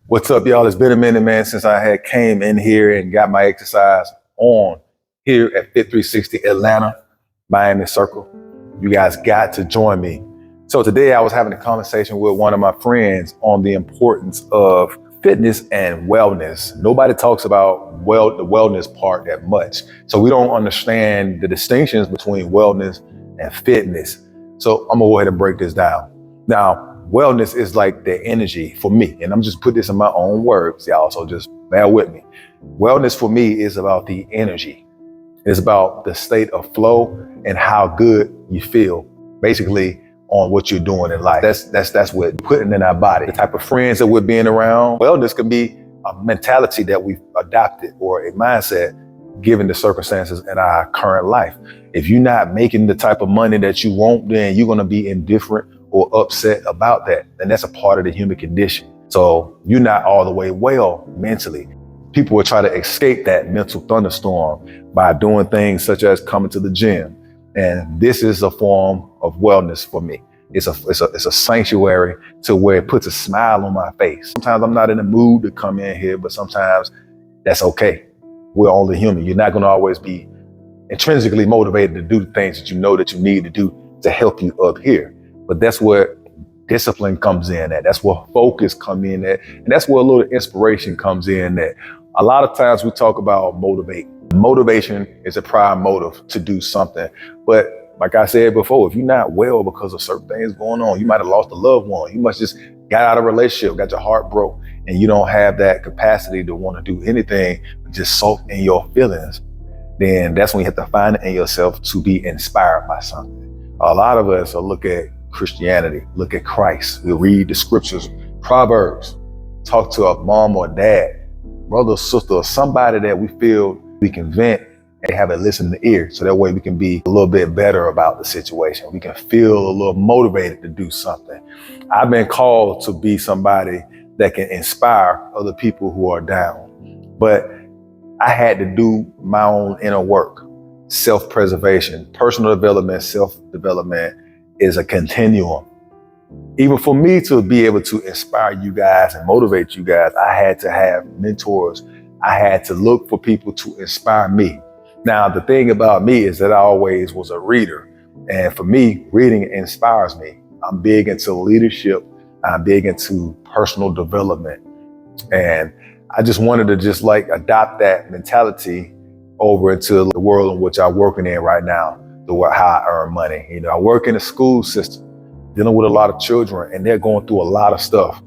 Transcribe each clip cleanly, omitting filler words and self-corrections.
What's up, y'all? It's been a minute, man, since I had came in here and got my exercise on here at Fit 360 Atlanta, Miami Circle. You guys got to join me. So today I was having a conversation with one of my friends on the importance of fitness and wellness. Nobody talks about the wellness part that much. So we don't understand the distinctions between wellness and fitness. So I'm gonna go ahead and break this down. Now, wellness is like the energy for me, and I'm just put this in my own words, y'all, so just bear with me. Wellness for me is about the energy. It's about the state of flow and how good you feel, basically, on what you're doing in life. That's what we're putting in our body. The type of friends that we're being around. Wellness can be a mentality that we've adopted or a mindset given the circumstances in our current life. If you're not making the type of money that you want, then you're gonna be indifferent or upset about that. And that's a part of the human condition. So you're not all the way well mentally. People will try to escape that mental thunderstorm by doing things such as coming to the gym. And this is a form of wellness for me. It's a sanctuary to where it puts a smile on my face. Sometimes I'm not in the mood to come in here, but sometimes that's okay. We're only human. You're not gonna always be intrinsically motivated to do the things that you know that you need to do to help you up here. But that's where discipline comes in at. That's where focus comes in at. And that's where a little inspiration comes in at. A lot of times we talk about motivate. Motivation is a prime motive to do something. But like I said before, if you're not well because of certain things going on, you might have lost a loved one. You must just got out of a relationship, got your heart broke, and you don't have that capacity to want to do anything but just soak in your feelings. Then that's when you have to find it in yourself to be inspired by something. A lot of us will look at Christianity, look at Christ. We read the scriptures, Proverbs, talk to a mom or dad, brother or sister, or somebody that we feel we can vent and have a listening ear. So that way we can be a little bit better about the situation. We can feel a little motivated to do something. I've been called to be somebody that can inspire other people who are down. But I had to do my own inner work, self-preservation, personal development, self-development is a continuum. Even for me to be able to inspire you guys and motivate you guys, I had to have mentors. I had to look for people to inspire me. Now, the thing about me is that I always was a reader. And for me, reading inspires me. I'm big into leadership. I'm big into personal development. And I just wanted to just like adopt that mentality over into the world in which I'm working in right now, how I earn money. You know, I work in a school system, dealing with a lot of children, and they're going through a lot of stuff,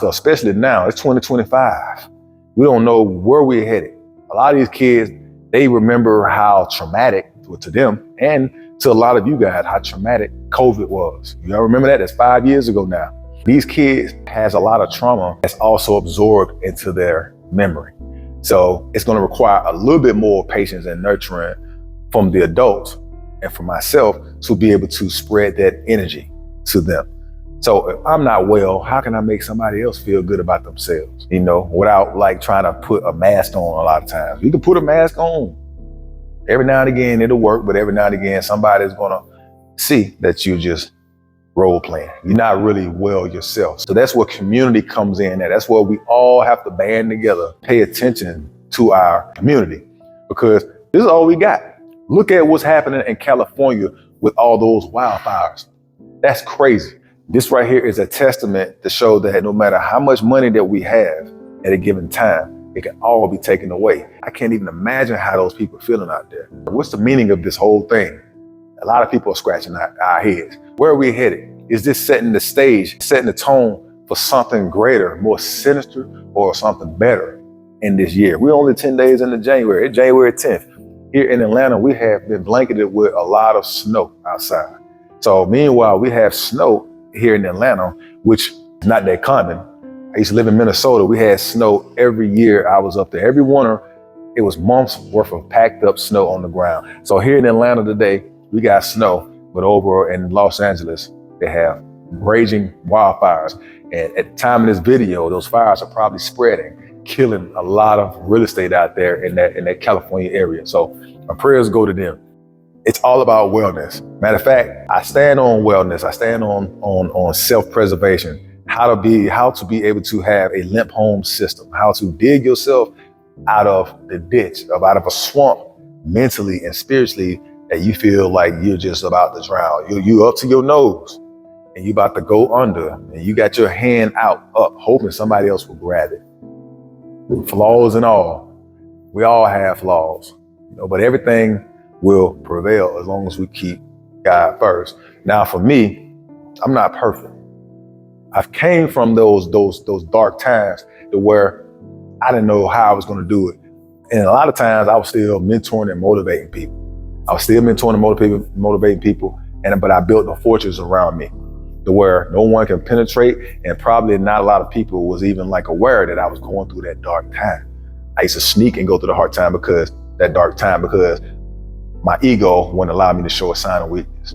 especially now. It's 2025. We don't know where we're headed. A lot of these kids, they remember how traumatic, to them and to a lot of you guys, how traumatic COVID was. You all remember that? That's 5 years ago now. These kids has a lot of trauma that's also absorbed into their memory. So it's gonna require a little bit more patience and nurturing from the adults and for myself to be able to spread that energy to them. So if I'm not well, how can I make somebody else feel good about themselves? You know, without like trying to put a mask on a lot of times. You can put a mask on. Every now and again it'll work, but every now and again somebody's gonna see that you're just role playing. You're not really well yourself. So that's where community comes in. That's where we all have to band together, pay attention to our community, because this is all we got. Look at what's happening in California with all those wildfires. That's crazy. This right here is a testament to show that no matter how much money that we have at a given time, it can all be taken away. I can't even imagine how those people are feeling out there. What's the meaning of this whole thing? A lot of people are scratching our heads. Where are we headed? Is this setting the stage, setting the tone for something greater, more sinister, or something better in this year? We're only 10 days into January. It's January 10th. Here in Atlanta, we have been blanketed with a lot of snow outside. So meanwhile, we have snow here in Atlanta, which is not that common. I used to live in Minnesota. We had snow every year I was up there. Every winter, it was months worth of packed up snow on the ground. So here in Atlanta today, we got snow, but over in Los Angeles, they have raging wildfires. And at the time of this video, those fires are probably spreading, killing a lot of real estate out there in that California area. So my prayers go to them. It's all about wellness. Matter of fact, I stand on wellness. I stand on self-preservation. how to be able to have a limp home system, how to dig yourself out of the ditch, out of a swamp mentally and spiritually that you feel like you're just about to drown. You up to your nose and you about to go under, and you got your hand up, hoping somebody else will grab it. Flaws and all. We all have flaws, but everything will prevail as long as we keep God first. Now, for me, I'm not perfect. I've came from those dark times to where I didn't know how I was going to do it. And a lot of times I was still mentoring and motivating people. But I built a fortress around me to where no one can penetrate, and probably not a lot of people was even aware that I was going through that dark time. I used to sneak and go through the dark time because my ego wouldn't allow me to show a sign of weakness.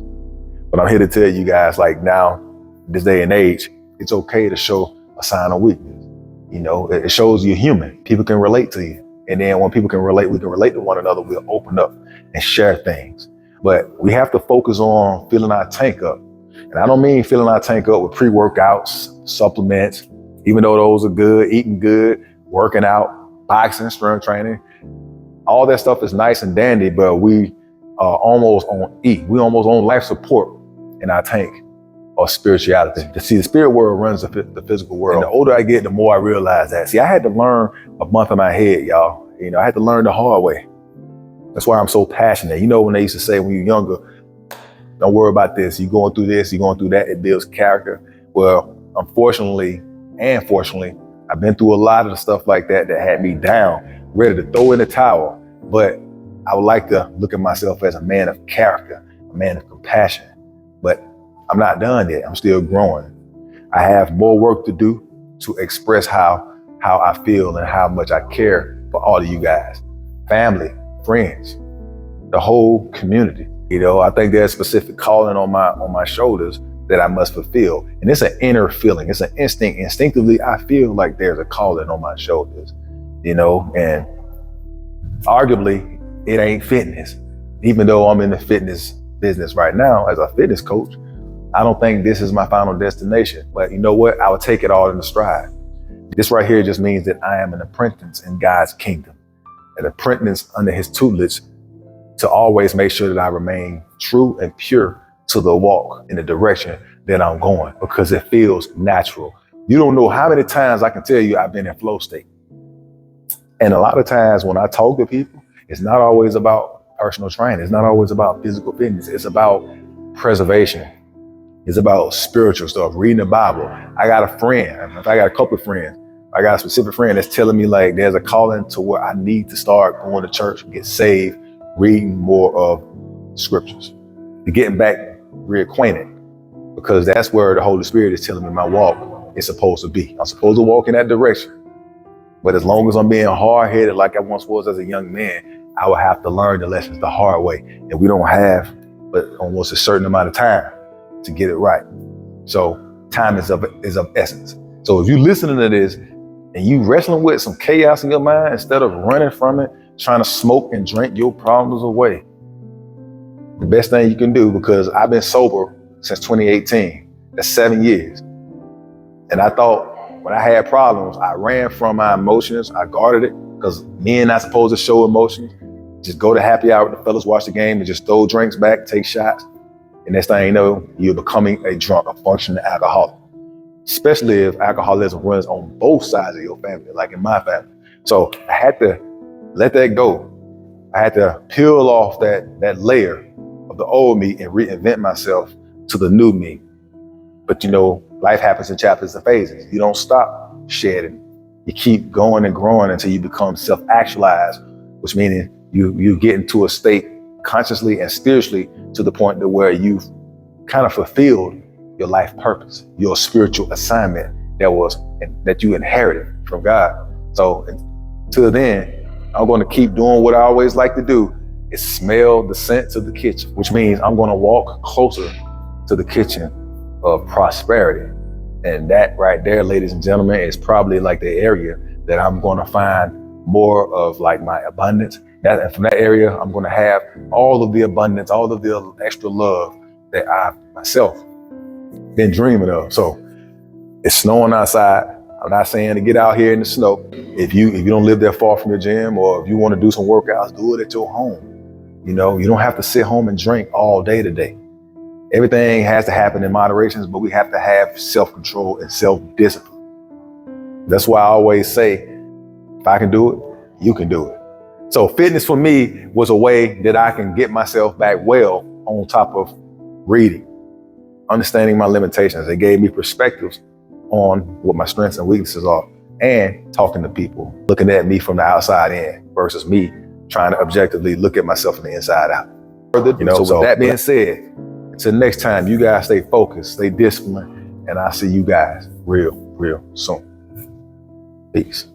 But I'm here to tell you guys, now, this day and age, it's okay to show a sign of weakness. It shows you're human. People can relate to you. And then when people can relate, we can relate to one another. We'll open up and share things. But we have to focus on filling our tank up. And I don't mean filling our tank up with pre-workouts, supplements, even though those are good, eating good, working out, boxing, strength training. All that stuff is nice and dandy, but we are almost on E. We almost on life support in our tank of spirituality. See, the spirit world runs the physical world. And the older I get, the more I realize that. See, I had to learn a bump in my head, y'all. I had to learn the hard way. That's why I'm so passionate. When they used to say when you're younger, don't worry about this. You're going through this, you're going through that. It builds character. Well, unfortunately and fortunately, I've been through a lot of the stuff like that had me down, ready to throw in the towel. But I would like to look at myself as a man of character, a man of compassion. But I'm not done yet. I'm still growing. I have more work to do to express how I feel and how much I care for all of you guys, family, friends, the whole community. I think there's a specific calling on my shoulders that I must fulfill. And it's an inner feeling. It's an instinct. Instinctively, I feel like there's a calling on my shoulders, and arguably it ain't fitness. Even though I'm in the fitness business right now as a fitness coach, I don't think this is my final destination. But you know what? I would take it all in the stride. This right here just means that I am an apprentice in God's kingdom, an apprentice under his tutelage, to always make sure that I remain true and pure to the walk in the direction that I'm going, because it feels natural. You don't know how many times I can tell you I've been in flow state. And a lot of times when I talk to people, it's not always about personal training. It's not always about physical fitness. It's about preservation. It's about spiritual stuff, reading the Bible. I got a friend. I got a couple of friends. I got a specific friend that's telling me there's a calling to where I need to start going to church, get saved, reading more of scriptures, to getting back reacquainted, because that's where the Holy Spirit is telling me my walk is supposed to be. I'm supposed to walk in that direction. But as long as I'm being hard-headed like I once was as a young man, I will have to learn the lessons the hard way. And we don't have but almost a certain amount of time to get it right. So time is of essence. So if you're listening to this and you wrestling with some chaos in your mind, instead of running from it, trying to smoke and drink your problems away, the best thing you can do, because I've been sober since 2018, that's 7 years. And I thought when I had problems, I ran from my emotions. I guarded it, because men not supposed to show emotions. Just go to happy hour with the fellas, watch the game, and just throw drinks back, take shots. And next thing you know, you're becoming a drunk, a functioning alcoholic, especially if alcoholism runs on both sides of your family, like in my family. So I had to let that go. I had to peel off that layer of the old me and reinvent myself to the new me. But life happens in chapters and phases. You don't stop shedding. You keep going and growing until you become self-actualized, which means you get into a state consciously and spiritually to the point to where you've kind of fulfilled your life purpose, your spiritual assignment that you inherited from God. So until then, I'm going to keep doing what I always like to do, is smell the scents of the kitchen, which means I'm going to walk closer to the kitchen of prosperity. And that right there, ladies and gentlemen, is probably the area that I'm going to find more of my abundance. And from that area, I'm going to have all of the abundance, all of the extra love that I myself been dreaming of. So It's snowing outside. I'm not saying to get out here in the snow. If you don't live that far from your gym, or if you want to do some workouts, do it at your home. You know, you don't have to sit home and drink all day today. Everything has to happen in moderations, but we have to have self-control and self-discipline. That's why I always say, if I can do it, you can do it. So fitness for me was a way that I can get myself back well on top of reading, understanding my limitations. It gave me perspectives on what my strengths and weaknesses are, and talking to people, looking at me from the outside in versus me trying to objectively look at myself from the inside out. You know, so with that being said, until next time, you guys stay focused, stay disciplined, and I'll see you guys real soon. Peace.